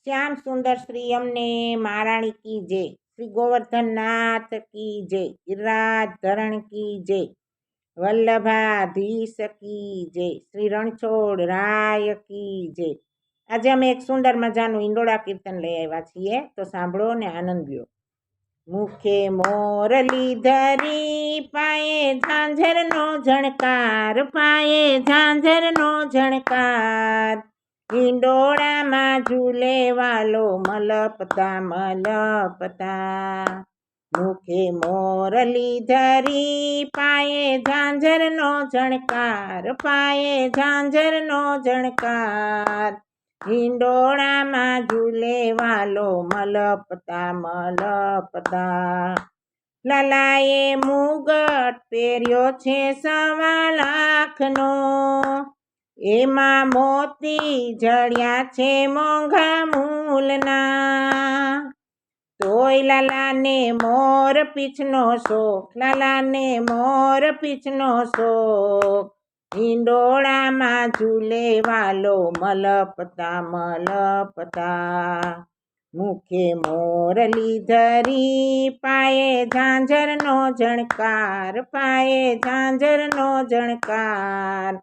શ્યામ સુંદર શ્રી અમને મહારાણી કી જય, શ્રી ગોવર્ધનનાથ કી જય, ગિરિરાજ ધરણ કી જય, વલ્લભાધીશ કી જય, શ્રી રણછોડ રાય કી જય. આજે અમે એક સુંદર મજાનું ઈંડોળા કીર્તન લઈ આવ્યા છીએ, તો સાંભળો ને આનંદ લ્યો. મુખે મોરલી ધરી, પાયે ઝાંઝરનો ઝણકાર, પાયે ઝાંઝરનો ઝણકાર, હિંડોળામાં ઝૂલે વાલો મલપતા મલપતા. મુખે મોરલી ધરી, પાયે ઝાંઝરનો ઝણકાર, પાયે ઝાંઝરનો ઝણકાર, હિંડોળામાં ઝૂલે વાલો મલપતા મલપતા. લાલાએ મુગટ પહેર્યો છે 1.25 લાખનો, એમાં મોતી જડ્યા છે મોંઘા મૂલના. તોય લાલાને મોર પીછનો શોખ, લાલાને મોર પીછનો શોખ, હિંડોળામાં ઝૂલે વાલો મલપતા મલપતા. મુખે મોરલી ધરી, પાયે ઝાંઝરનો ઝણકાર, પાયે ઝાંઝરનો ઝણકાર,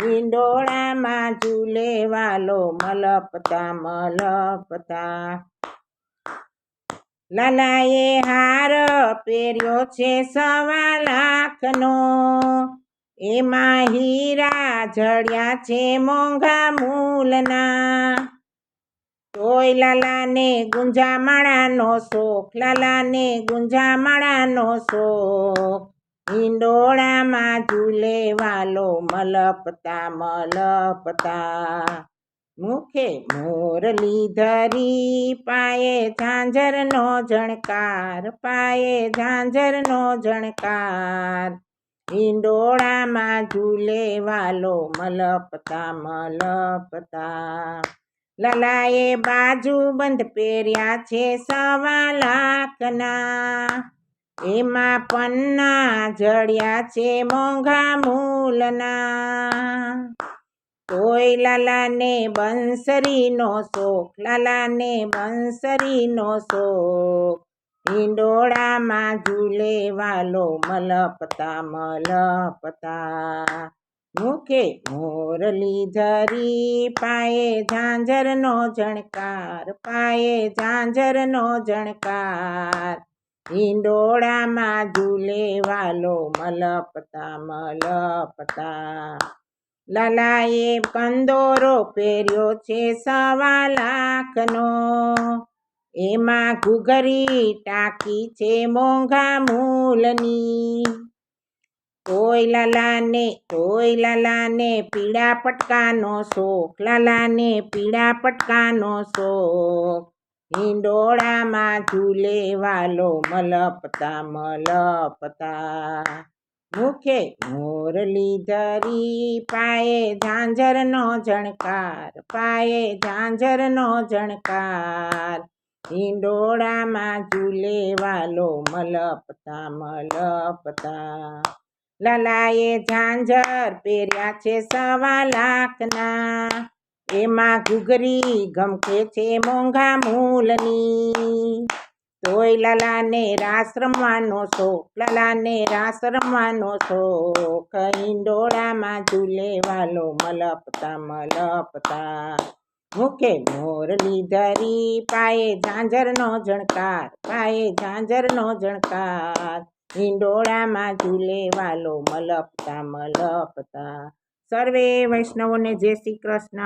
હિંડોળામાં ઝૂલે વાલો મલપતા મલપતા. લાલાએ હાર પહેર્યો છે 1.25 લાખનો, એમાં હીરા જડ્યા છે મોંઘા મૂલના. તોય લાલાને ગુંજામાળાનો શોખ, લાલાને ગુંજામાળાનો શોખ, હિંડોળામાં ઝૂલે વાલો મલપતા મલપતા. મુખે મોરલી ધરી, પાયે ઝાંઝરનો ઝણકાર, પાયે ઝાંઝરનો ઝણકાર, હિંડોળામાં ઝૂલે વાલો મલપતા મલપતા. લાલાએ બાજુબંધ પહેર્યા છે 1.25 લાખના, એમાં પન્ના જડ્યા છે મોંઘા મૂલના. તોય લાલાને બંસરીનો શોખ, લાલાને બંસરીનો શોખ, હિંડોળામાં ઝૂલે વાલો મલપતા મલપતા. મુખે મોરલી ધરી, પાયે ઝાંઝરનો ઝણકાર, પાયે ઝાંઝરનો ઝણકાર, હિંડોળામાં ઝૂલે વાલો મલપતા મલપતા. લાલાએ કંદોરો પહેર્યો છે 1.25 લાખનો, એમાં ઘૂઘરી ટાંકી છે મોંઘા મૂલની. તોય લાલાને પીળા પટકાનો શોખ, લાલાને પીળા પટકાનો શોખ, હિંડોળામાં ઝૂલે વાલો મલપતા મલપતા. મુખે મોરલી ધરી, પાયે ઝાંઝરનો ઝણકાર, પાયે ઝાંઝરનો ઝણકાર, હિંડોળામાં ઝૂલે વાલો મલપતા મલપતા. લાલાએ ઝાંઝર પહેર્યા છે 1.25 લાખના, એમાં ઘૂઘરી ગમકે છે મોંઘા મૂલની. તોય લાલાને રાસ રમવાનો શોખ, લાલાને રાસ રમવાનો શોખ, હિંડોળામાં ઝૂલે વાલો મલપતા મલપતા. મુખે મોરલી ધરી, પાયે ઝાંઝરનો ઝણકાર, પાયે ઝાંઝરનો ઝણકાર, હિંડોળામાં ઝૂલે વાલો મલપતા મલપતા. સર્વે વૈષ્ણવોને જય શ્રી કૃષ્ણ.